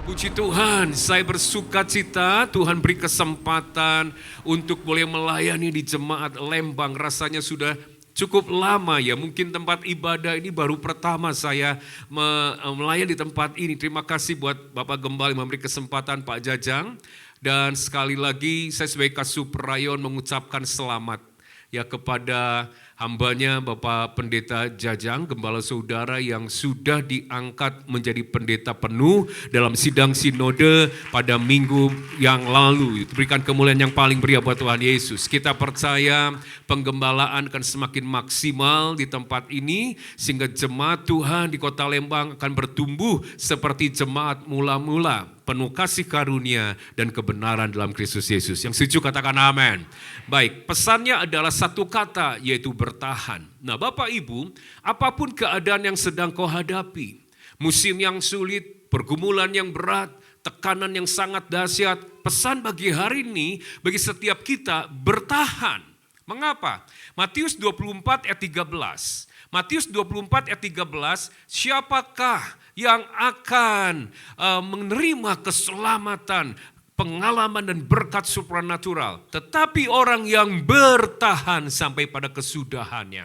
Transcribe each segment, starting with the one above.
Puji Tuhan, saya bersuka cita Tuhan beri kesempatan untuk boleh melayani di Jemaat Lembang. Rasanya sudah cukup lama ya, mungkin tempat ibadah ini baru pertama saya melayani di tempat ini. Terima kasih buat Bapak Gembala yang memberi kesempatan, Pak Jajang. Dan sekali lagi saya sebagai Kasuprayon mengucapkan selamat ya kepada hambanya Bapak Pendeta Jajang, Gembala Saudara yang sudah diangkat menjadi pendeta penuh dalam sidang sinode pada minggu yang lalu. Berikan kemuliaan yang paling meriah buat Tuhan Yesus. Kita percaya penggembalaan akan semakin maksimal di tempat ini sehingga jemaat Tuhan di Kota Lembang akan bertumbuh seperti jemaat mula-mula, penuh kasih karunia dan kebenaran dalam Kristus Yesus. Yang setuju katakan amin. Baik, pesannya adalah satu kata, yaitu bertahan. Nah Bapak Ibu, apapun keadaan yang sedang kau hadapi, musim yang sulit, pergumulan yang berat, tekanan yang sangat dahsyat, pesan bagi hari ini, bagi setiap kita, bertahan. Mengapa? Matius 24 ayat 13. Matius 24 ayat 13, siapakah yang akan menerima keselamatan, pengalaman dan berkat supranatural? Tetapi orang yang bertahan sampai pada kesudahannya.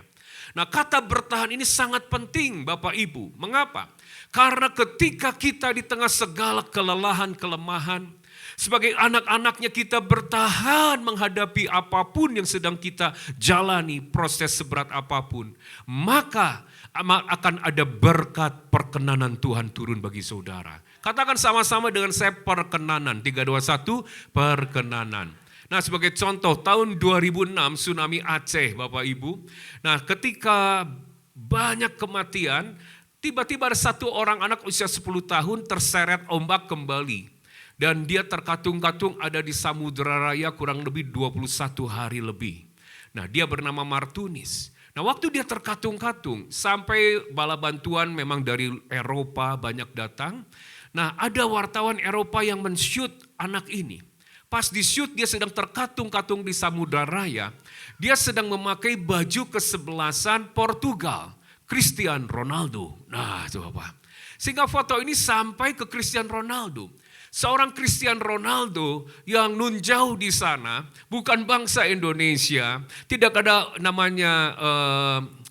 Nah, kata bertahan ini sangat penting Bapak Ibu. Mengapa? Karena ketika kita di tengah segala kelelahan, kelemahan, sebagai anak-anaknya kita bertahan menghadapi apapun yang sedang kita jalani, proses seberat apapun, maka akan ada berkat perkenanan Tuhan turun bagi saudara. Katakan sama-sama dengan saya, perkenanan. 3, 2, 1, perkenanan. Nah sebagai contoh tahun 2006 tsunami Aceh Bapak Ibu. Nah ketika banyak kematian, tiba-tiba ada satu orang anak usia 10 tahun terseret ombak kembali. Dan dia terkatung-katung ada di Samudera Raya kurang lebih 21 hari lebih. Nah dia bernama Martunis. Nah waktu dia terkatung-katung sampai bala bantuan memang dari Eropa banyak datang. Nah ada wartawan Eropa yang men-shoot anak ini. Pas di-shoot dia sedang terkatung-katung di Samudera Raya. Dia sedang memakai baju kesebelasan Portugal, Cristiano Ronaldo. Nah coba. Sehingga foto ini sampai ke Cristiano Ronaldo. Seorang Cristiano Ronaldo yang nun jauh di sana, bukan bangsa Indonesia, tidak ada namanya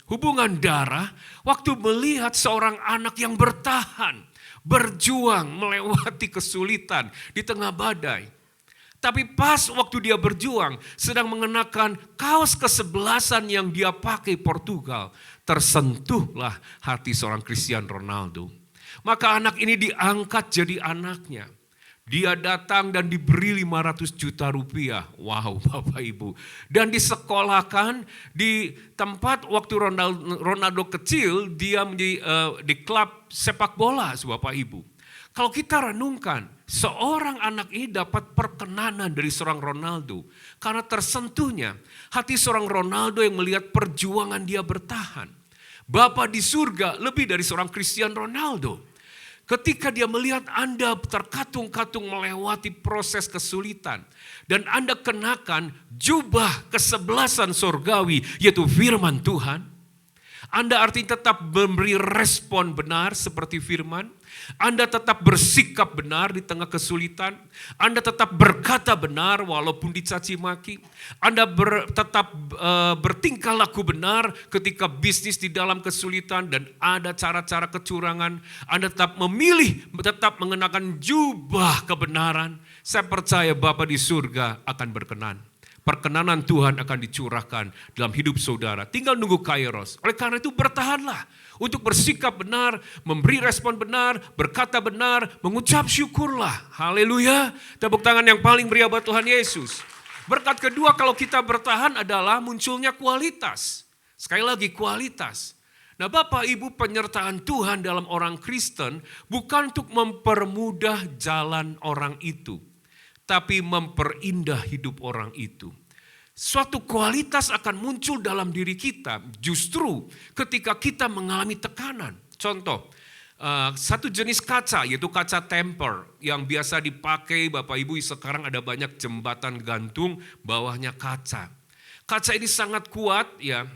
hubungan darah, waktu melihat seorang anak yang bertahan, berjuang melewati kesulitan di tengah badai. Tapi pas waktu dia berjuang, sedang mengenakan kaos kesebelasan yang dia pakai Portugal, tersentuhlah hati seorang Cristiano Ronaldo. Maka anak ini diangkat jadi anaknya. Dia datang dan diberi 500 juta rupiah. Wow Bapak Ibu. Dan disekolahkan di tempat waktu Ronaldo kecil, dia di klub sepak bola Bapak Ibu. Kalau kita renungkan, seorang anak ini dapat perkenanan dari seorang Ronaldo. Karena tersentuhnya hati seorang Ronaldo yang melihat perjuangan dia bertahan. Bapa di surga lebih dari seorang Cristiano Ronaldo. Ketika dia melihat Anda terkatung-katung melewati proses kesulitan. Dan Anda kenakan jubah kesebelasan surgawi, yaitu firman Tuhan. Anda artinya tetap memberi respon benar seperti firman. Anda tetap bersikap benar di tengah kesulitan. Anda tetap berkata benar walaupun dicaci maki. Anda tetap bertingkah laku benar ketika bisnis di dalam kesulitan dan ada cara-cara kecurangan. Anda tetap memilih, tetap mengenakan jubah kebenaran. Saya percaya Bapa di surga akan berkenan. Perkenanan Tuhan akan dicurahkan dalam hidup saudara. Tinggal nunggu kairos. Oleh karena itu bertahanlah untuk bersikap benar, memberi respon benar, berkata benar, mengucap syukurlah. Haleluya. Tepuk tangan yang paling meriah buat Tuhan Yesus. Berkat kedua kalau kita bertahan adalah munculnya kualitas. Sekali lagi kualitas. Nah Bapak Ibu, penyertaan Tuhan dalam orang Kristen bukan untuk mempermudah jalan orang itu, tapi memperindah hidup orang itu. Suatu kualitas akan muncul dalam diri kita justru ketika kita mengalami tekanan. Contoh, satu jenis kaca yaitu kaca temper yang biasa dipakai Bapak Ibu, sekarang ada banyak jembatan gantung bawahnya kaca. Kaca ini sangat kuat ya,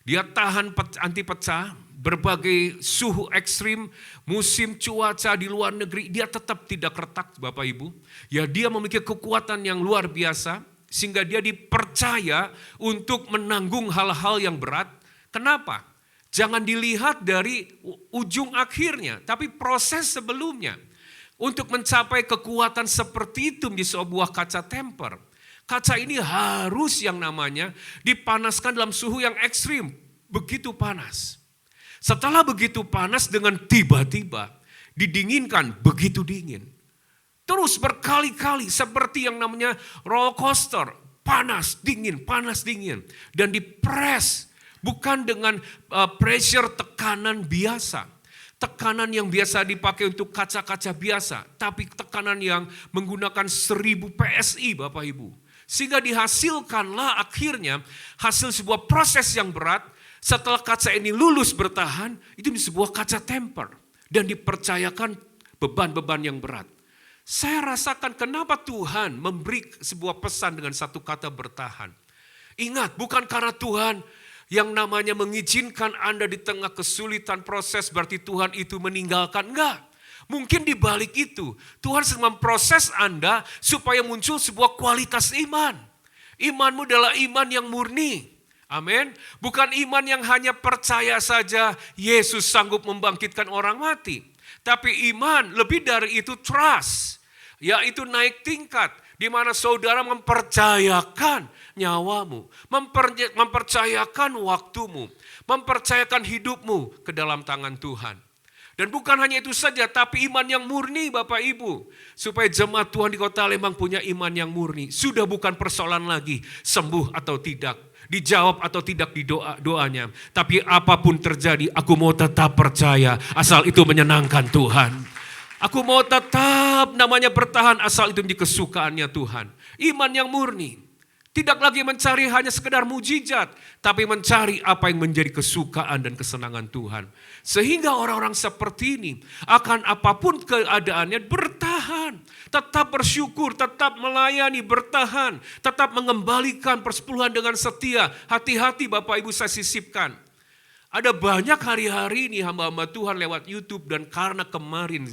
dia tahan anti pecah, berbagai suhu ekstrim, musim cuaca di luar negeri, dia tetap tidak retak Bapak Ibu. Ya, dia memiliki kekuatan yang luar biasa, sehingga dia dipercaya untuk menanggung hal-hal yang berat. Kenapa? Jangan dilihat dari ujung akhirnya, tapi proses sebelumnya. Untuk mencapai kekuatan seperti itu di sebuah kaca temper. Kaca ini harus yang namanya dipanaskan dalam suhu yang ekstrim, begitu panas. Setelah begitu panas dengan tiba-tiba didinginkan begitu dingin. Terus berkali-kali seperti yang namanya roller coaster, panas, dingin. Dan dipres, bukan dengan pressure tekanan biasa. Tekanan yang biasa dipakai untuk kaca-kaca biasa, tapi tekanan yang menggunakan 1000 PSI Bapak Ibu. Sehingga dihasilkanlah akhirnya hasil sebuah proses yang berat. Setelah kaca ini lulus bertahan, itu di sebuah kaca temper. Dan dipercayakan beban-beban yang berat. Saya rasakan kenapa Tuhan memberi sebuah pesan dengan satu kata bertahan. Ingat, bukan karena Tuhan yang namanya mengizinkan Anda di tengah kesulitan proses berarti Tuhan itu meninggalkan. Enggak. Mungkin di balik itu, Tuhan sedang memproses Anda supaya muncul sebuah kualitas iman. Imanmu adalah iman yang murni. Amin. Bukan iman yang hanya percaya saja Yesus sanggup membangkitkan orang mati. Tapi iman lebih dari itu trust. Yaitu naik tingkat. Di mana saudara mempercayakan nyawamu. Mempercayakan waktumu. Mempercayakan hidupmu ke dalam tangan Tuhan. Dan bukan hanya itu saja, tapi iman yang murni Bapak Ibu. Supaya jemaat Tuhan di Kota Lembang punya iman yang murni. Sudah bukan persoalan lagi sembuh atau tidak. Dijawab atau tidak di doanya. Tapi apapun terjadi, aku mau tetap percaya asal itu menyenangkan Tuhan. Aku mau tetap namanya bertahan asal itu menjadi kesukaannya Tuhan. Iman yang murni. Tidak lagi mencari hanya sekedar mujizat, tapi mencari apa yang menjadi kesukaan dan kesenangan Tuhan. Sehingga orang-orang seperti ini akan apapun keadaannya bertahan. Tetap bersyukur, tetap melayani, bertahan. Tetap mengembalikan persepuluhan dengan setia. Hati-hati Bapak Ibu saya sisipkan. Ada banyak hari-hari ini hamba-hamba Tuhan lewat YouTube dan karena kemarin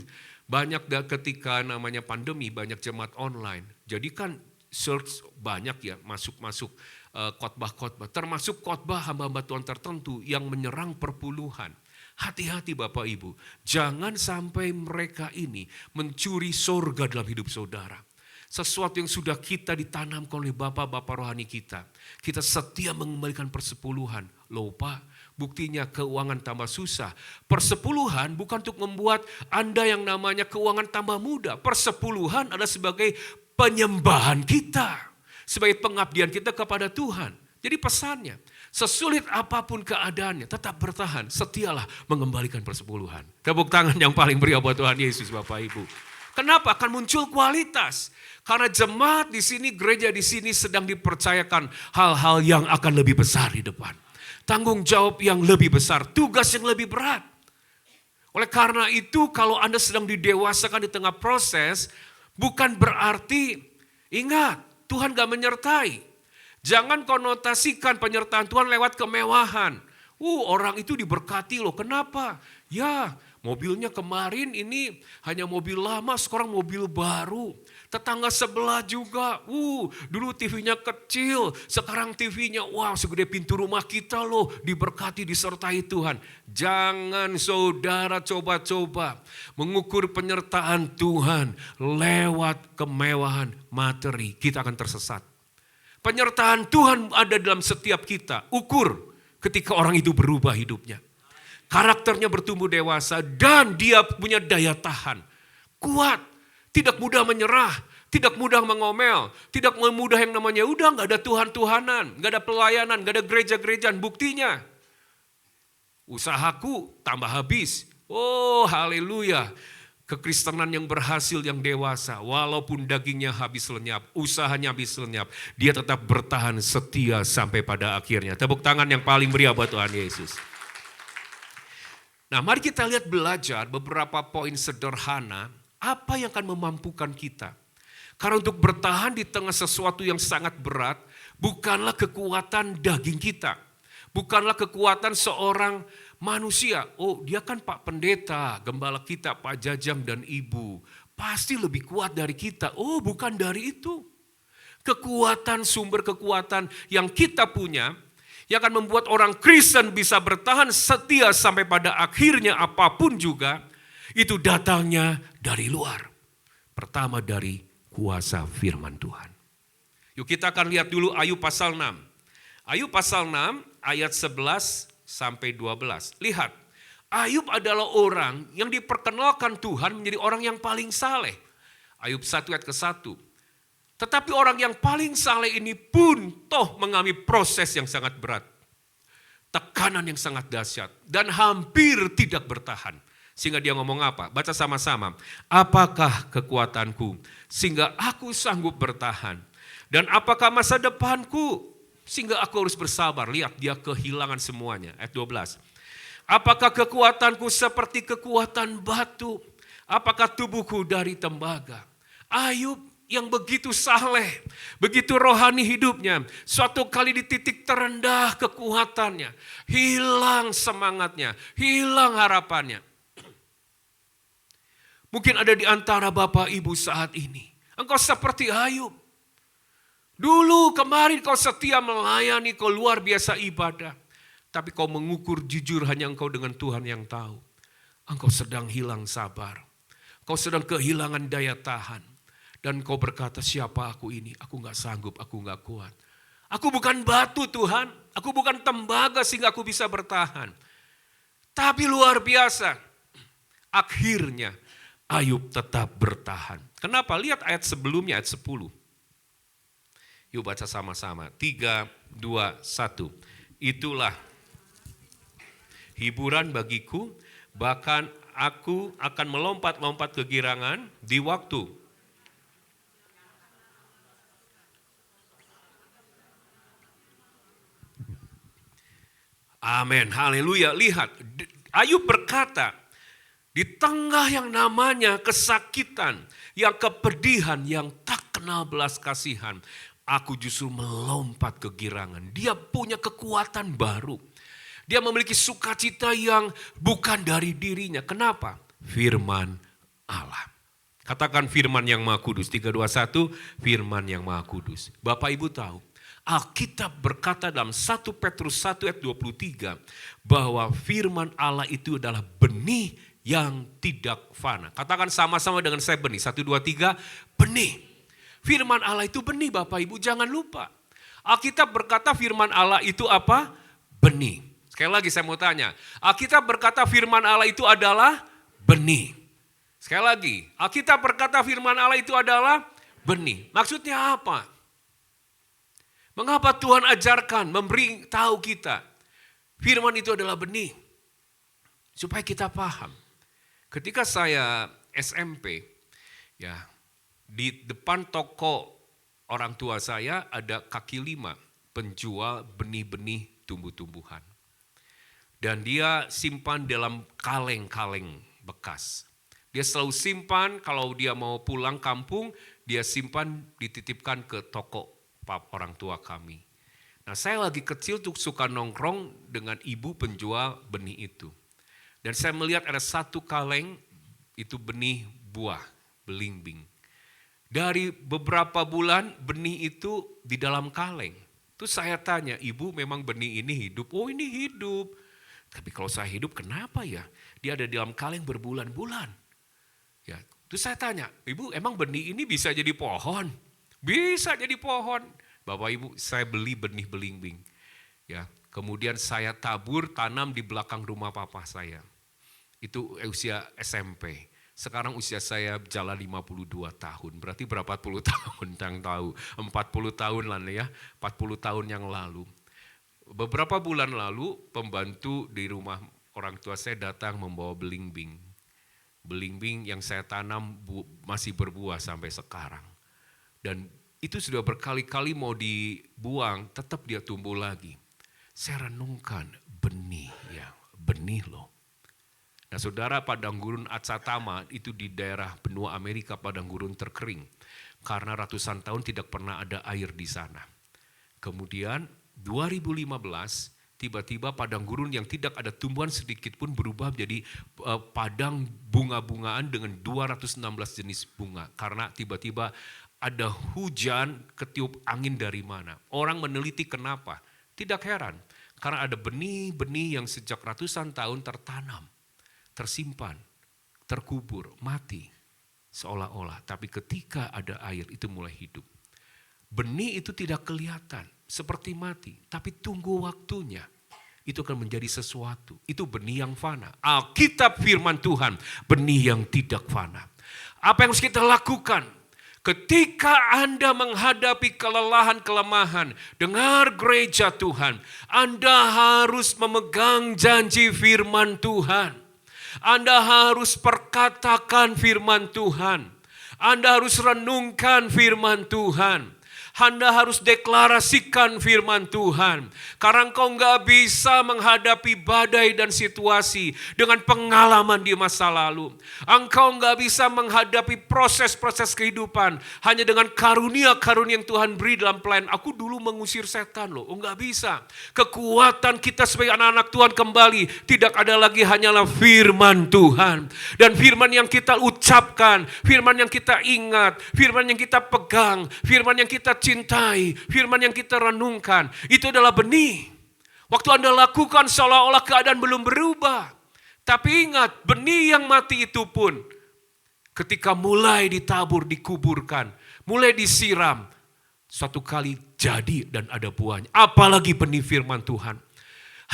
banyak ketika namanya pandemi, banyak jemaat online. Jadi kan search banyak ya masuk-masuk khotbah-khotbah. Termasuk khotbah hamba-hamba Tuhan tertentu yang menyerang perpuluhan. Hati-hati Bapak Ibu, jangan sampai mereka ini mencuri sorga dalam hidup saudara. Sesuatu yang sudah kita ditanamkan oleh Bapak-Bapak rohani kita. Kita setia mengembalikan persepuluhan. Loh Pak, buktinya keuangan tambah susah. Persepuluhan bukan untuk membuat Anda yang namanya keuangan tambah mudah. Persepuluhan adalah sebagai penyembahan kita. Sebagai pengabdian kita kepada Tuhan. Jadi pesannya, sesulit apapun keadaannya, tetap bertahan, setialah mengembalikan persepuluhan. Tepuk tangan yang paling meriah buat Tuhan Yesus Bapak Ibu. Kenapa? Akan muncul kualitas. Karena jemaat di sini, gereja di sini sedang dipercayakan hal-hal yang akan lebih besar di depan. Tanggung jawab yang lebih besar, tugas yang lebih berat. Oleh karena itu, kalau Anda sedang didewasakan di tengah proses, bukan berarti, ingat, Tuhan gak menyertai. Jangan konotasikan penyertaan Tuhan lewat kemewahan. Orang itu diberkati loh, kenapa? Ya, mobilnya kemarin ini hanya mobil lama, sekarang mobil baru. Tetangga sebelah juga, dulu TV-nya kecil, sekarang TV-nya segede pintu rumah kita loh, diberkati, disertai Tuhan. Jangan saudara coba-coba mengukur penyertaan Tuhan lewat kemewahan materi, kita akan tersesat. Penyertaan Tuhan ada dalam setiap kita, ukur ketika orang itu berubah hidupnya. Karakternya bertumbuh dewasa dan dia punya daya tahan. Kuat, tidak mudah menyerah, tidak mudah mengomel, tidak mudah yang namanya udah gak ada Tuhan-Tuhanan, gak ada pelayanan, gak ada gereja-gerejaan. Buktinya, usahaku tambah habis. Haleluya. Kekristenan yang berhasil, yang dewasa, walaupun dagingnya habis lenyap, usahanya habis lenyap, dia tetap bertahan setia sampai pada akhirnya. Tepuk tangan yang paling meriah buat Tuhan Yesus. Nah, mari kita lihat belajar beberapa poin sederhana, apa yang akan memampukan kita. Karena untuk bertahan di tengah sesuatu yang sangat berat, bukanlah kekuatan daging kita. Bukanlah kekuatan seorang manusia, oh dia kan Pak Pendeta, gembala kita, Pak Jajang dan Ibu. Pasti lebih kuat dari kita. Oh bukan dari itu. Kekuatan, sumber kekuatan yang kita punya, yang akan membuat orang Kristen bisa bertahan setia sampai pada akhirnya apapun juga, itu datangnya dari luar. Pertama dari kuasa firman Tuhan. Yuk kita akan lihat dulu Ayub pasal 6. Ayub pasal 6 ayat 11 sampai 12. Lihat, Ayub adalah orang yang diperkenalkan Tuhan menjadi orang yang paling saleh. Ayub 1 ayat ke-1. Tetapi orang yang paling saleh ini pun toh mengalami proses yang sangat berat. Tekanan yang sangat dahsyat dan hampir tidak bertahan. Sehingga dia ngomong apa? Baca sama-sama. Apakah kekuatanku sehingga aku sanggup bertahan? Dan apakah masa depanku sehingga aku harus bersabar? Lihat, dia kehilangan semuanya. Ayat 12. Apakah kekuatanku seperti kekuatan batu? Apakah tubuhku dari tembaga? Ayub yang begitu saleh, begitu rohani hidupnya, suatu kali di titik terendah kekuatannya, hilang semangatnya, hilang harapannya. Mungkin ada di antara Bapak Ibu saat ini, engkau seperti Ayub. Dulu kemarin kau setia melayani, kau luar biasa ibadah. Tapi kau mengukur jujur hanya engkau dengan Tuhan yang tahu. Engkau sedang hilang sabar. Kau sedang kehilangan daya tahan. Dan kau berkata, siapa aku ini? Aku gak sanggup, aku gak kuat. Aku bukan batu Tuhan. Aku bukan tembaga sehingga aku bisa bertahan. Tapi luar biasa. Akhirnya Ayub tetap bertahan. Kenapa? Lihat ayat sebelumnya, ayat 10. Yuk baca sama-sama. 3, 2, 1. Itulah hiburan bagiku, bahkan aku akan melompat-lompat kegirangan di waktu. Amin, haleluya. Lihat, Ayub berkata, di tengah yang namanya kesakitan, yang kepedihan, yang tak kenal belas kasihan, aku justru melompat kegirangan. Dia punya kekuatan baru. Dia memiliki sukacita yang bukan dari dirinya. Kenapa? Firman Allah. Katakan firman yang Maha Kudus. 3, 2, 1, firman yang Maha Kudus. Bapak Ibu tahu, Alkitab berkata dalam 1 Petrus 1 ayat 23, bahwa firman Allah itu adalah benih yang tidak fana. Katakan sama-sama dengan saya benih. 1, 2, 3, benih. Firman Allah itu benih Bapak Ibu, jangan lupa. Alkitab berkata firman Allah itu apa? Benih. Sekali lagi saya mau tanya, Alkitab berkata firman Allah itu adalah benih. Sekali lagi, Alkitab berkata firman Allah itu adalah benih. Maksudnya apa? Mengapa Tuhan ajarkan, memberi tahu kita, firman itu adalah benih? Supaya kita paham. Ketika saya SMP, ya, di depan toko orang tua saya ada kaki 5 penjual benih-benih tumbuh-tumbuhan. Dan dia simpan dalam kaleng-kaleng bekas. Dia selalu simpan kalau dia mau pulang kampung, dia simpan dititipkan ke toko orang tua kami. Nah saya lagi kecil tuh suka nongkrong dengan ibu penjual benih itu. Dan saya melihat ada satu kaleng itu benih buah, belimbing. Dari beberapa bulan benih itu di dalam kaleng. Terus saya tanya, ibu memang benih ini hidup? Oh ini hidup. Tapi kalau saya hidup kenapa ya? Dia ada di dalam kaleng berbulan-bulan. Ya, terus saya tanya, ibu emang benih ini bisa jadi pohon? Bisa jadi pohon. Bapak ibu saya beli benih belimbing. Ya, kemudian saya tabur tanam di belakang rumah papa saya. Itu usia SMP. Sekarang usia saya jalan 52 tahun. Berarti berapa puluh tahun yang tahu? 40 tahun lah ya, 40 tahun yang lalu. Beberapa bulan lalu pembantu di rumah orang tua saya datang membawa belimbing. Belimbing yang saya tanam masih berbuah sampai sekarang. Dan itu sudah berkali-kali mau dibuang, tetap dia tumbuh lagi. Saya renungkan benih ya, benih loh. Nah saudara, padang gurun Acatama itu di daerah benua Amerika, padang gurun terkering. Karena ratusan tahun tidak pernah ada air di sana. Kemudian 2015 Tiba-tiba padang gurun yang tidak ada tumbuhan sedikit pun berubah menjadi padang bunga-bungaan dengan 216 jenis bunga. Karena tiba-tiba ada hujan ketiup angin dari mana. Orang meneliti kenapa. Tidak heran. Karena ada benih-benih yang sejak ratusan tahun tertanam, tersimpan, terkubur, mati. Seolah-olah. Tapi ketika ada air itu mulai hidup. Benih itu tidak kelihatan. Seperti mati, tapi tunggu waktunya. Itu akan menjadi sesuatu. Itu benih yang fana. Alkitab firman Tuhan, benih yang tidak fana. Apa yang harus kita lakukan? Ketika Anda menghadapi kelemahan, dengar gereja Tuhan. Anda harus memegang janji firman Tuhan. Anda harus perkatakan firman Tuhan. Anda harus renungkan firman Tuhan. Anda harus deklarasikan firman Tuhan. Karena engkau nggak bisa menghadapi badai dan situasi dengan pengalaman di masa lalu. Engkau nggak bisa menghadapi proses-proses kehidupan hanya dengan karunia-karunia yang Tuhan beri dalam pelayan. Aku dulu mengusir setan loh. Oh nggak bisa. Kekuatan kita sebagai anak-anak Tuhan kembali tidak ada lagi hanyalah firman Tuhan. Dan firman yang kita ucapkan, firman yang kita ingat, firman yang kita pegang, firman yang kita cintai, firman yang kita renungkan, itu adalah benih. Waktu Anda lakukan seolah-olah keadaan belum berubah. Tapi ingat, benih yang mati itu pun ketika mulai ditabur, dikuburkan, mulai disiram, suatu kali jadi dan ada buahnya. Apalagi benih firman Tuhan.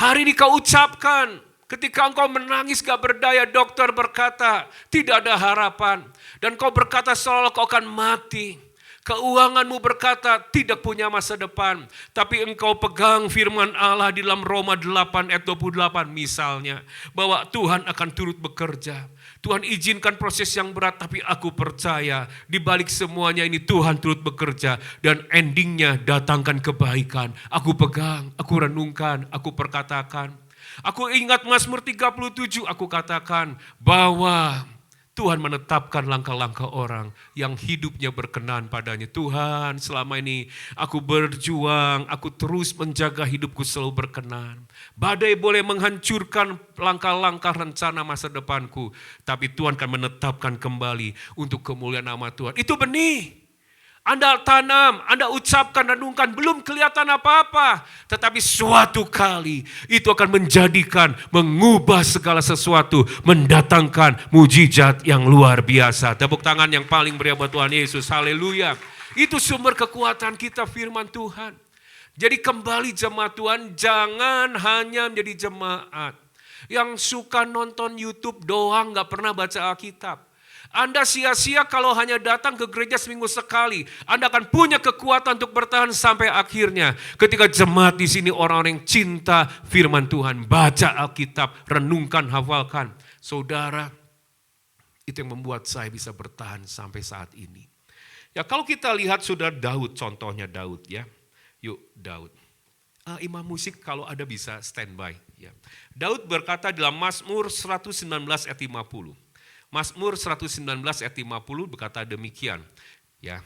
Hari ini kau ucapkan, ketika engkau menangis gak berdaya, dokter berkata tidak ada harapan. Dan kau berkata seolah kau akan mati. Keuanganmu berkata tidak punya masa depan. Tapi engkau pegang firman Allah di dalam Roma 8 ayat 28 misalnya. Bahwa Tuhan akan turut bekerja. Tuhan izinkan proses yang berat, tapi aku percaya di balik semuanya ini Tuhan turut bekerja. Dan endingnya datangkan kebaikan. Aku pegang, aku renungkan, aku perkatakan. Aku ingat Mazmur 37, aku katakan bahwa Tuhan menetapkan langkah-langkah orang yang hidupnya berkenan padanya. Tuhan, selama ini aku berjuang, aku terus menjaga hidupku selalu berkenan. Badai boleh menghancurkan langkah-langkah rencana masa depanku, tapi Tuhan akan menetapkan kembali untuk kemuliaan nama Tuhan. Itu benih. Anda tanam, Anda ucapkan, renungkan, belum kelihatan apa-apa. Tetapi suatu kali itu akan menjadikan, mengubah segala sesuatu, mendatangkan mujizat yang luar biasa. Tepuk tangan yang paling meriah buat Tuhan Yesus, haleluya. Itu sumber kekuatan kita firman Tuhan. Jadi kembali jemaat Tuhan, jangan hanya menjadi jemaat yang suka nonton YouTube doang, gak pernah baca Alkitab. Anda sia-sia kalau hanya datang ke gereja seminggu sekali. Anda akan punya kekuatan untuk bertahan sampai akhirnya. Ketika jemaat di sini orang-orang yang cinta firman Tuhan, baca Alkitab, renungkan, hafalkan. Saudara, itu yang membuat saya bisa bertahan sampai saat ini. Ya kalau kita lihat sudah Daud, contohnya Daud ya. Yuk Daud. Imam musik kalau ada bisa standby. Ya. Daud berkata dalam Mazmur 119 ayat 50. Mazmur 119 ayat 50 berkata demikian. Ya.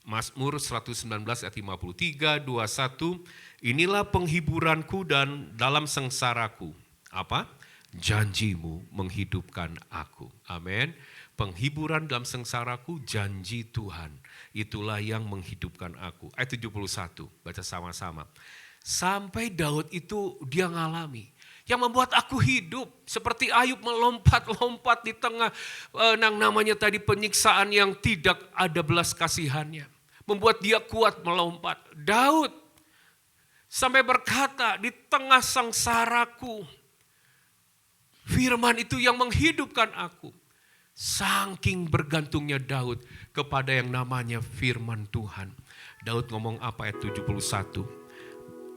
Mazmur 119 ayat 53, 21. Inilah penghiburanku dan dalam sengsaraku. Apa? Janjimu menghidupkan aku. Amin. Penghiburan dalam sengsaraku, janji Tuhan. Itulah yang menghidupkan aku. Ayat 71, baca sama-sama. Sampai Daud itu dia ngalami. Yang membuat aku hidup. Seperti Ayub melompat-lompat di tengah yang namanya tadi penyiksaan yang tidak ada belas kasihannya. Membuat dia kuat melompat. Daud sampai berkata di tengah sengsaraku. Firman itu yang menghidupkan aku. Saking bergantungnya Daud kepada yang namanya firman Tuhan. Daud ngomong apa ayat 71?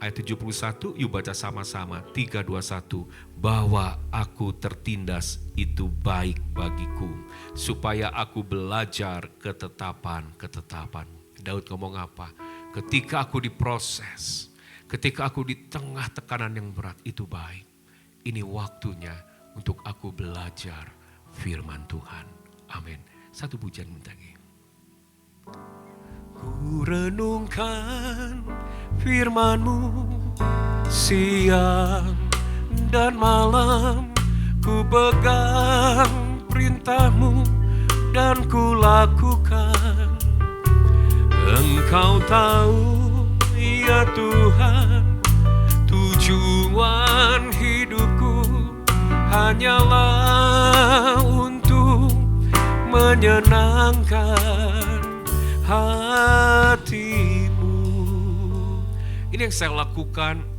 Ayat 71, yuk baca sama-sama. 3, 2, 1. Bahwa aku tertindas itu baik bagiku. Supaya aku belajar ketetapan. Daud ngomong apa? Ketika aku diproses. Ketika aku di tengah tekanan yang berat, itu baik. Ini waktunya untuk aku belajar firman Tuhan. Amin. Satu pujian minta lagi. Ku renungkan firman-Mu Siang dan malam ku pegang perintah-Mu dan ku lakukan. Engkau tahu ya Tuhan, tujuan hidupku hanyalah untuk menyenangkan hati-Mu. Ini yang saya lakukan.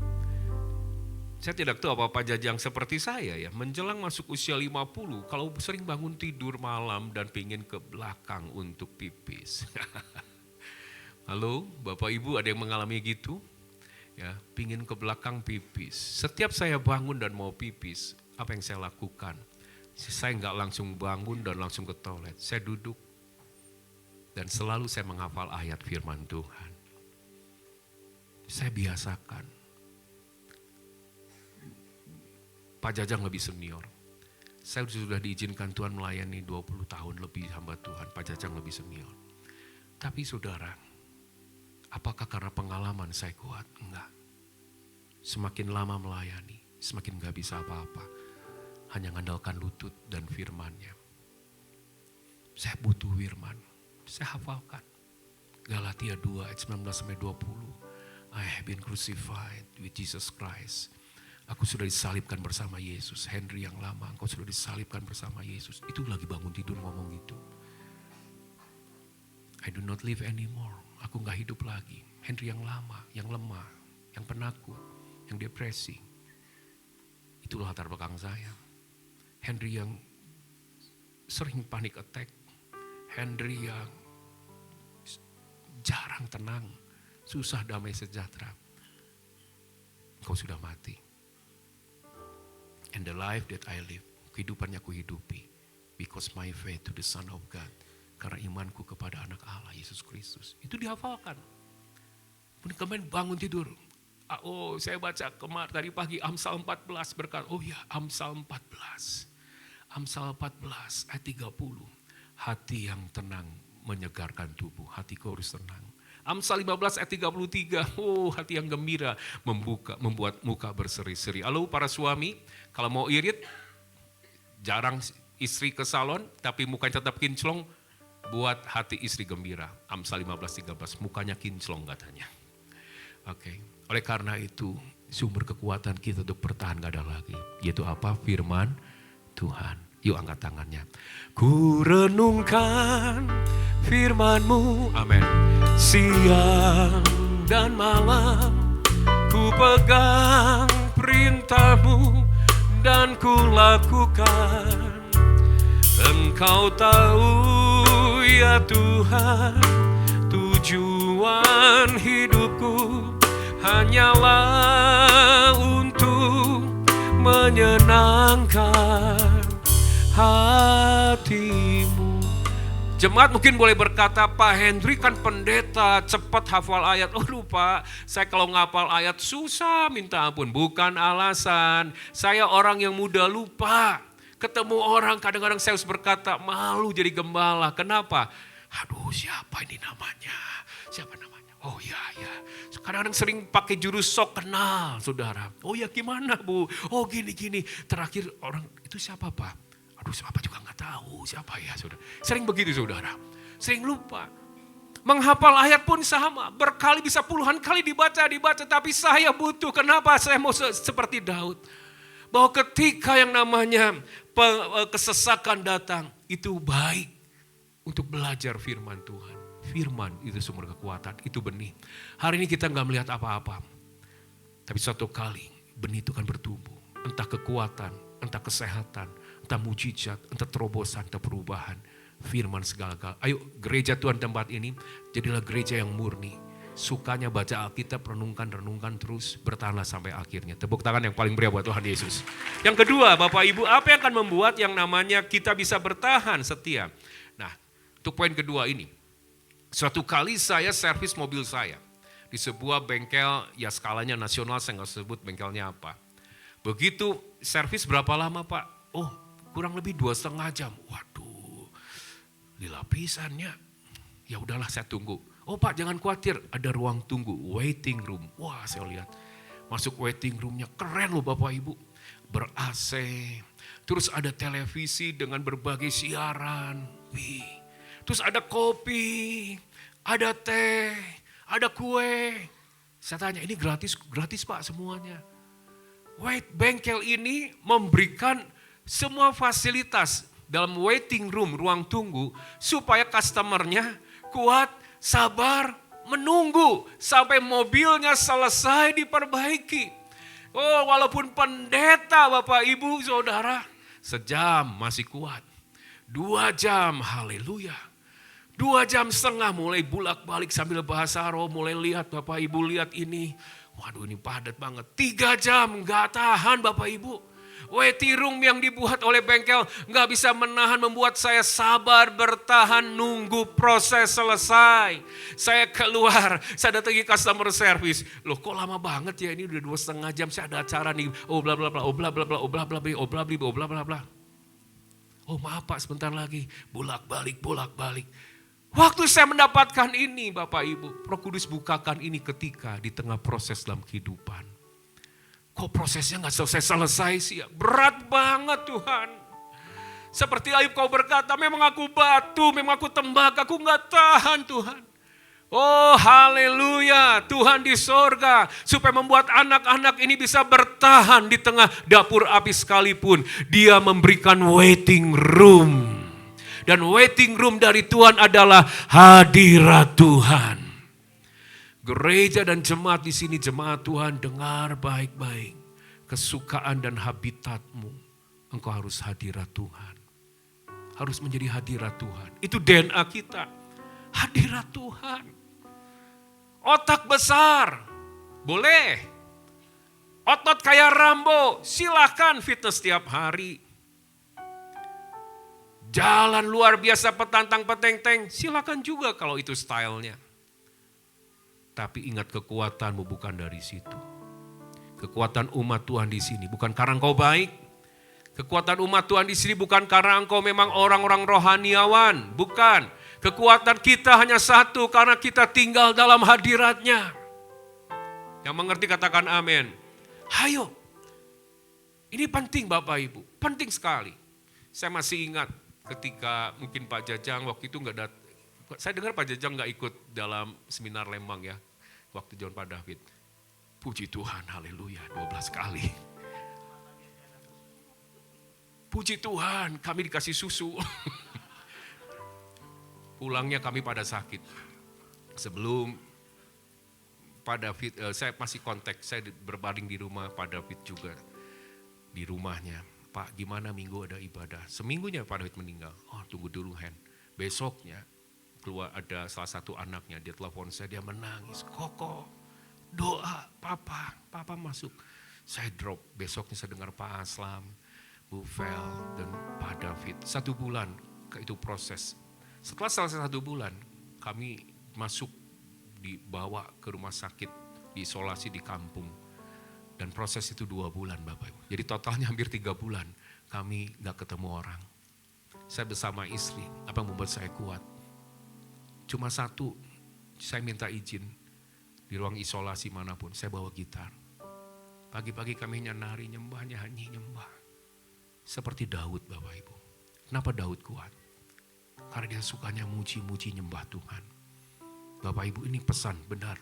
Saya tidak tahu apa Jajang seperti saya ya, menjelang masuk usia 50, kalau sering bangun tidur malam dan pingin ke belakang untuk pipis. Halo, Bapak Ibu ada yang mengalami gitu? Ya, pingin ke belakang pipis. Setiap saya bangun dan mau pipis, apa yang saya lakukan? Saya nggak langsung bangun dan langsung ke toilet. Saya duduk dan selalu saya menghafal ayat firman Tuhan. Saya biasakan. Pak Jajang lebih senior. Saya sudah diizinkan Tuhan melayani 20 tahun lebih hamba Tuhan. Pak Jajang lebih senior. Tapi saudara, apakah karena pengalaman saya kuat? Enggak. Semakin lama melayani, semakin gak bisa apa-apa. Hanya mengandalkan lutut dan firman-Nya. Saya butuh firman. Saya hafalkan. Galatia 2 ayat 19-20. I have been crucified with Jesus Christ. Aku sudah disalibkan bersama Yesus. Henry yang lama, engkau sudah disalibkan bersama Yesus. Itu lagi bangun tidur ngomong gitu. I do not live anymore. Aku gak hidup lagi. Henry yang lama, yang lemah, yang penakut, yang depresi. Itulah latar belakang saya. Henry yang sering panic attack. Henry yang jarang tenang, susah damai sejahtera. Engkau sudah mati. And the life that I live, kehidupan yang aku hidupi, because my faith to the Son of God, karena imanku kepada anak Allah, Yesus Kristus. Itu dihafalkan. Kemudian bangun tidur. Oh, saya baca kemarin tadi pagi Amsal 14 berkata, oh ya Amsal 14. Amsal 14 ayat 30. Hati yang tenang menyegarkan tubuh, hatiku harus tenang. Amsal 15 ayat 33, oh hati yang gembira membuat muka berseri-seri. Halo para suami, kalau mau irit, jarang istri ke salon, tapi mukanya tetap kinclong, buat hati istri gembira. Amsal 15-13, mukanya kinclong katanya. Oke, oleh karena itu, sumber kekuatan kita untuk bertahan gak ada lagi. Yaitu apa? Firman Tuhan. Yuk angkat tangannya. Ku renungkan firman-Mu, amin. Siang dan malam, ku pegang perintah-Mu dan ku lakukan. Engkau tahu ya Tuhan, tujuan hidupku hanyalah untuk menyenangkan hati-Mu. Jemaat mungkin boleh berkata, Pak Henry kan pendeta, cepat hafal ayat. Oh lupa, saya kalau ngapal ayat susah minta ampun. Bukan alasan, saya orang yang mudah lupa. Ketemu orang kadang-kadang saya harus berkata, malu jadi gembala. Kenapa? Aduh siapa ini namanya? Siapa namanya? Oh ya. Kadang-kadang sering pakai jurus sok kenal saudara. Oh ya gimana Bu? Oh gini. Terakhir orang, itu siapa Pak? Aduh siapa juga gak tahu siapa ya saudara. Sering begitu saudara. Sering lupa. Menghafal ayat pun sama. Berkali bisa puluhan kali dibaca. Tapi saya butuh. Kenapa saya mau seperti Daud? Bahwa ketika yang namanya kesesakan datang. Itu baik untuk belajar firman Tuhan. Firman itu sumber kekuatan. Itu benih. Hari ini kita gak melihat apa-apa. Tapi suatu kali benih itu kan bertumbuh. Entah kekuatan, entah kesehatan, entah mujizat, entah terobosan, entah perubahan. Firman segala-galanya. Ayo gereja Tuhan tempat ini, jadilah gereja yang murni. Sukanya baca Alkitab, renungkan terus, bertahanlah sampai akhirnya. Tepuk tangan yang paling meriah buat Tuhan Yesus. Yang kedua, Bapak Ibu, apa yang akan membuat yang namanya kita bisa bertahan setia? Nah, untuk poin kedua ini. Suatu kali saya servis mobil saya. Di sebuah bengkel, ya skalanya nasional, saya nggak sebut bengkelnya apa. Begitu servis berapa lama Pak? Oh kurang lebih 2,5 jam. Waduh, di lapisannya. Ya udahlah saya tunggu. Oh Pak jangan khawatir, ada ruang tunggu, waiting room. Wah saya lihat, Masuk waiting roomnya, keren loh Bapak Ibu. Ber-AC, terus ada televisi dengan berbagai siaran. Wih. Terus ada kopi, ada teh, ada kue. Saya tanya, ini gratis Pak semuanya. Bengkel ini memberikan semua fasilitas dalam waiting room, ruang tunggu, supaya customernya kuat, sabar, menunggu sampai mobilnya selesai diperbaiki. Oh, walaupun pendeta Bapak Ibu Saudara, sejam masih kuat. 2 jam, haleluya. 2,5 jam mulai bulak-balik sambil bahasa roh, mulai lihat Bapak Ibu lihat ini. Waduh ini padat banget. 3 jam gak tahan Bapak Ibu. Waiting room yang dibuat oleh bengkel gak bisa menahan, membuat saya sabar bertahan nunggu proses selesai. Saya keluar, saya datangi customer service. Loh kok lama banget ya, ini udah 2,5 jam saya ada acara nih. Oh bla bla bla, oh bla bla bla, oh bla bla bla, oh bla bla bla, oh bla bla bla. Oh maaf Pak sebentar lagi, bolak-balik. Waktu saya mendapatkan ini Bapak Ibu, Roh Kudus bukakan ini ketika di tengah proses dalam kehidupan. Kok prosesnya gak selesai sih ya? Berat banget Tuhan. Seperti Ayub kau berkata, memang aku batu, memang aku tembak, aku gak tahan Tuhan. Oh haleluya, Tuhan di sorga supaya membuat anak-anak ini bisa bertahan di tengah dapur api sekalipun. Dia memberikan waiting room. Dan waiting room dari Tuhan adalah hadirat Tuhan. Gereja dan jemaat di sini, jemaat Tuhan, dengar baik-baik. Kesukaan dan habitatmu, engkau harus hadirat Tuhan. Harus menjadi hadirat Tuhan. Itu DNA kita, hadirat Tuhan. Otak besar, boleh. Otot kayak Rambo, silahkan fitness setiap hari. Jalan luar biasa petantang petenteng, silakan juga kalau itu stylenya. Tapi ingat kekuatanmu bukan dari situ. Kekuatan umat Tuhan di sini bukan karena engkau baik. Kekuatan umat Tuhan di sini bukan karena engkau memang orang-orang rohaniawan. Bukan. Kekuatan kita hanya satu karena kita tinggal dalam hadiratnya. Yang mengerti katakan amin. Hayo. Ini penting Bapak Ibu. Penting sekali. Saya masih ingat ketika mungkin Pak Jajang waktu itu enggak datang. Saya dengar Pak Jajang enggak ikut dalam seminar Lembang ya. Waktu John Pak David. Puji Tuhan, haleluya, 12 kali. Puji Tuhan, kami dikasih susu. Pulangnya kami pada sakit. Sebelum Pak David, saya masih kontak, saya berbaring di rumah Pak David juga. Di rumahnya, Pak gimana minggu ada ibadah. Seminggunya Pak David meninggal, oh tunggu dulu Hen. Besoknya keluar ada salah satu anaknya, dia telepon saya, dia menangis. Koko, doa papa masuk. Saya drop, besoknya saya dengar Pak Aslam, Bu Vel, dan Pak David. 1 bulan itu proses. Setelah selesai 1 bulan, kami masuk dibawa ke rumah sakit, diisolasi di kampung. Dan proses itu 2 bulan Bapak Ibu. Jadi totalnya hampir 3 bulan kami gak ketemu orang. Saya bersama istri, apa yang membuat saya kuat? Cuma satu, saya minta izin di ruang isolasi manapun, saya bawa gitar. Pagi-pagi kami nyanyi, nyembah. Seperti Daud Bapak Ibu. Kenapa Daud kuat? Karena dia sukanya muji-muji nyembah Tuhan. Bapak Ibu ini pesan benar.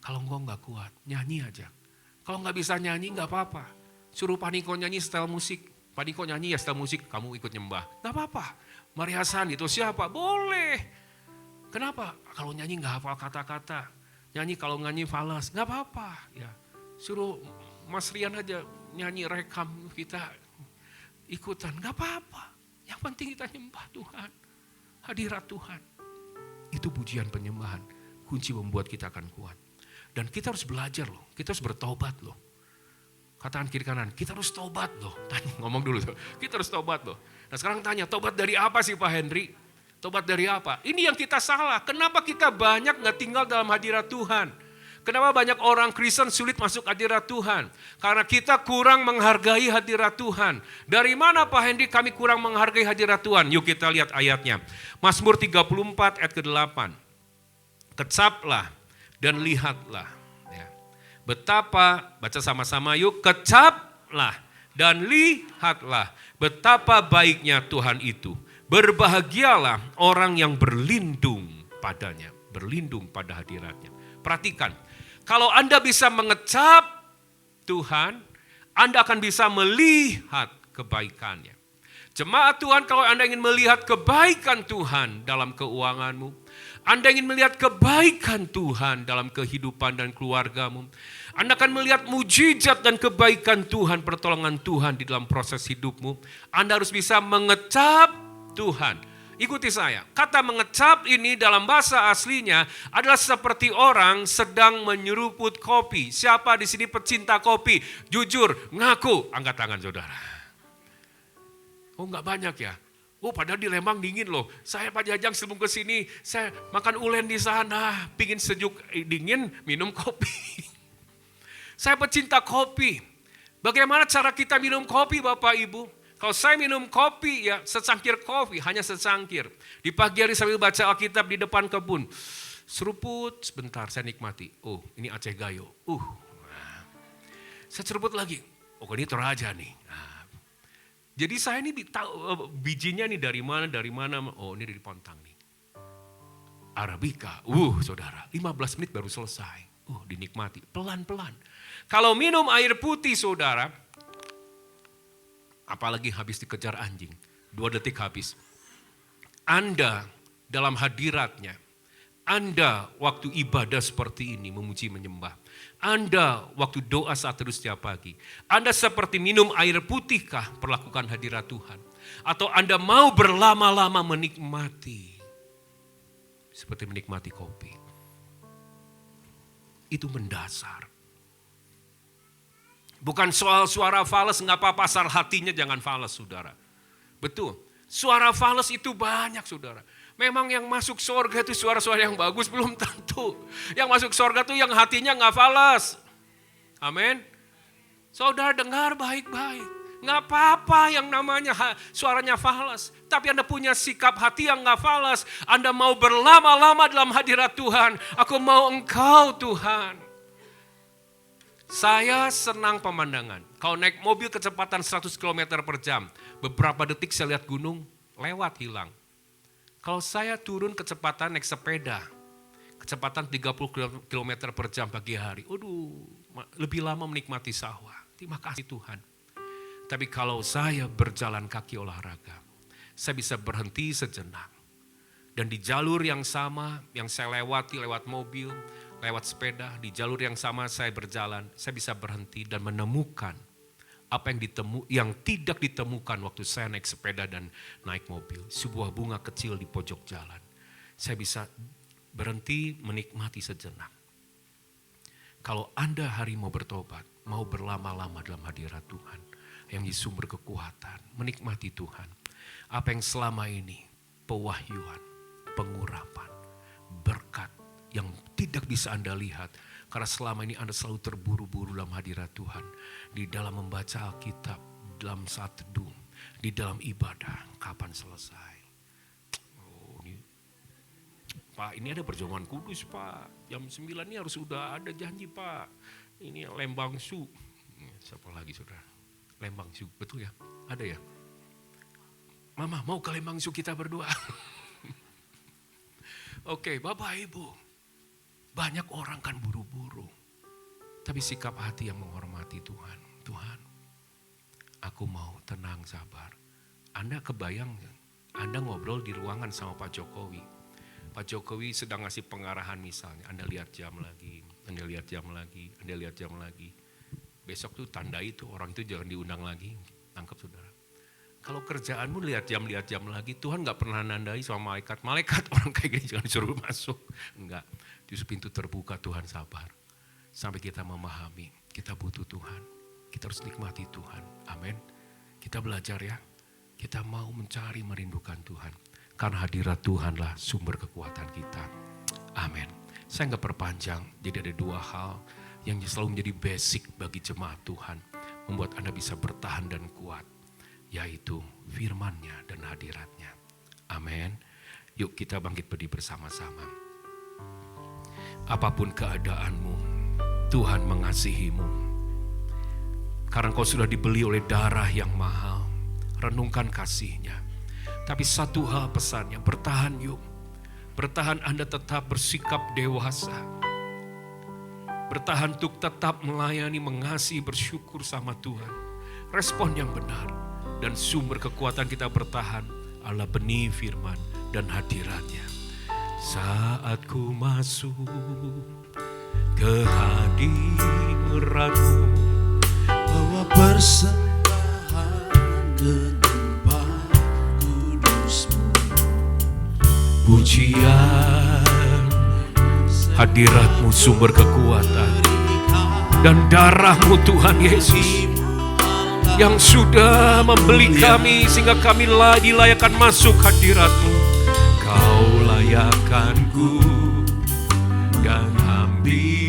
Kalau engkau gak kuat, nyanyi aja. Kalau gak bisa nyanyi gak apa-apa. Suruh Paniko nyanyi style musik. Paniko nyanyi ya style musik, kamu ikut nyembah. Gak apa-apa. Mari Hasan itu siapa? Boleh. Kenapa? Kalau nyanyi gak hafal kata-kata. Nyanyi kalau nyanyi falas, gak apa-apa. Ya, suruh Mas Rian aja nyanyi rekam kita ikutan, gak apa-apa. Yang penting kita nyembah Tuhan. Hadirat Tuhan. Itu pujian penyembahan. Kunci membuat kita akan kuat. Dan kita harus belajar loh. Kita harus bertobat loh. Katakan kiri kanan, kita harus tobat loh. Ngomong dulu tuh. Kita harus tobat loh. Nah sekarang tanya, tobat dari apa sih Pak Henry? Tobat dari apa? Ini yang kita salah. Kenapa kita banyak gak tinggal dalam hadirat Tuhan? Kenapa banyak orang Kristen sulit masuk hadirat Tuhan? Karena kita kurang menghargai hadirat Tuhan. Dari mana Pak Hendy kami kurang menghargai hadirat Tuhan? Yuk kita lihat ayatnya. Mazmur 34 ayat ke-8. Kecaplah dan lihatlah. Ya. Betapa, baca sama-sama yuk, kecaplah dan lihatlah betapa baiknya Tuhan itu. Berbahagialah orang yang berlindung padanya, berlindung pada hadiratnya. Perhatikan, kalau Anda bisa mengecap Tuhan, Anda akan bisa melihat kebaikannya. Jemaat Tuhan, kalau Anda ingin melihat kebaikan Tuhan dalam keuanganmu, Anda ingin melihat kebaikan Tuhan dalam kehidupan dan keluargamu, Anda akan melihat mujizat dan kebaikan Tuhan, pertolongan Tuhan di dalam proses hidupmu. Anda harus bisa mengecap Tuhan. Ikuti saya, kata mengecap ini dalam bahasa aslinya adalah seperti orang sedang menyeruput kopi. Siapa di sini pecinta kopi? Jujur, ngaku, angkat tangan saudara. Oh enggak banyak ya? Oh padahal di Lembang dingin loh. Saya Pak Jajang sebelum ke sini, saya makan ulen di sana, pingin sejuk dingin, minum kopi. Saya pecinta kopi. Bagaimana cara kita minum kopi Bapak Ibu? Kalau saya minum kopi ya secangkir kopi, hanya secangkir. Di pagi hari sambil baca Alkitab di depan kebun. Seruput sebentar saya nikmati. Oh ini Aceh Gayo. Nah. Saya seruput lagi. Oh ini Toraja nih. Nah. Jadi saya ini tahu bijinya nih dari mana. Oh ini dari Pontang nih. Arabica. Saudara 15 menit baru selesai. Dinikmati pelan-pelan. Kalau minum air putih saudara, apalagi habis dikejar anjing, 2 detik habis. Anda dalam hadiratnya, Anda waktu ibadah seperti ini memuji menyembah. Anda waktu doa saat terus setiap pagi. Anda seperti minum air putihkah perlakukan hadirat Tuhan? Atau Anda mau berlama-lama menikmati, seperti menikmati kopi. Itu mendasar. Bukan soal suara fales, nggak apa-apa asal hatinya jangan fales saudara. Betul, suara fales itu banyak saudara. Memang yang masuk surga itu suara-suara yang bagus belum tentu. Yang masuk surga itu yang hatinya nggak fales. Amin. Saudara dengar baik-baik. Nggak apa-apa yang namanya suaranya fales. Tapi Anda punya sikap hati yang nggak fales. Anda mau berlama-lama dalam hadirat Tuhan. Aku mau Engkau Tuhan. Saya senang pemandangan. Kalau naik mobil kecepatan 100 km per jam. Beberapa detik saya lihat gunung lewat hilang. Kalau saya turun kecepatan naik sepeda. Kecepatan 30 km per jam pagi hari. Lebih lama menikmati sawah. Terima kasih Tuhan. Tapi kalau saya berjalan kaki olahraga, saya bisa berhenti sejenak. Dan di jalur yang sama yang saya lewati lewat mobil, lewat sepeda, di jalur yang sama saya berjalan, saya bisa berhenti dan menemukan apa yang tidak ditemukan waktu saya naik sepeda dan naik mobil. Sebuah bunga kecil di pojok jalan. Saya bisa berhenti menikmati sejenak. Kalau Anda hari mau bertobat, mau berlama-lama dalam hadirat Tuhan, yang di sumber kekuatan, menikmati Tuhan. Apa yang selama ini pewahyuan, pengurapan, berkat yang tidak bisa Anda lihat. Karena selama ini Anda selalu terburu-buru dalam hadirat Tuhan. Di dalam membaca Alkitab, dalam saat teduh, di dalam ibadah, kapan selesai. Pak ini ada perjamuan kudus Pak, jam 9 ini harus sudah ada janji Pak. Ini Lembang Su, siapa lagi saudara? Lembang Su, betul ya? Ada ya? Mama mau ke Lembang Su kita berdua. Oke, Bapak Ibu. Banyak orang kan buru-buru. Tapi sikap hati yang menghormati Tuhan. Tuhan, aku mau tenang, sabar. Anda kebayang, Anda ngobrol di ruangan sama Pak Jokowi. Pak Jokowi sedang ngasih pengarahan misalnya. Anda lihat jam lagi, Anda lihat jam lagi, Anda lihat jam lagi. Besok tuh tanda itu, orang itu jangan diundang lagi. Tangkap saudara. Kalau kerjaanmu lihat jam lagi, Tuhan gak pernah nandai sama malaikat. Malaikat orang kayak gini jangan disuruh masuk. Enggak, justru pintu terbuka Tuhan sabar. Sampai kita memahami, kita butuh Tuhan. Kita harus nikmati Tuhan. Amin. Kita belajar ya. Kita mau mencari, merindukan Tuhan. Karena hadirat Tuhanlah sumber kekuatan kita. Amin. Saya gak perpanjang, jadi ada 2 hal yang selalu menjadi basic bagi jemaat Tuhan. Membuat Anda bisa bertahan dan kuat. Yaitu firman-Nya dan hadirat-Nya. Amin. Yuk kita bangkit berdiri bersama-sama. Apapun keadaanmu, Tuhan mengasihimu. Karena engkau sudah dibeli oleh darah yang mahal. Renungkan kasih-Nya. Tapi satu hal pesannya, bertahan yuk. Bertahan Anda tetap bersikap dewasa. Bertahan untuk tetap melayani, mengasihi, bersyukur sama Tuhan. Respon yang benar. Dan sumber kekuatan kita bertahan adalah benih firman dan hadirat-Nya. Saat ku masuk ke hadirat-Mu, bawa persembahan ke tempat kudus-Mu. Pujian hadirat-Mu sumber kekuatan. Dan darah-Mu Tuhan Yesus yang sudah membeli kami sehingga kami dilayakkan masuk hadirat-Mu. Kau layakkanku dan ambil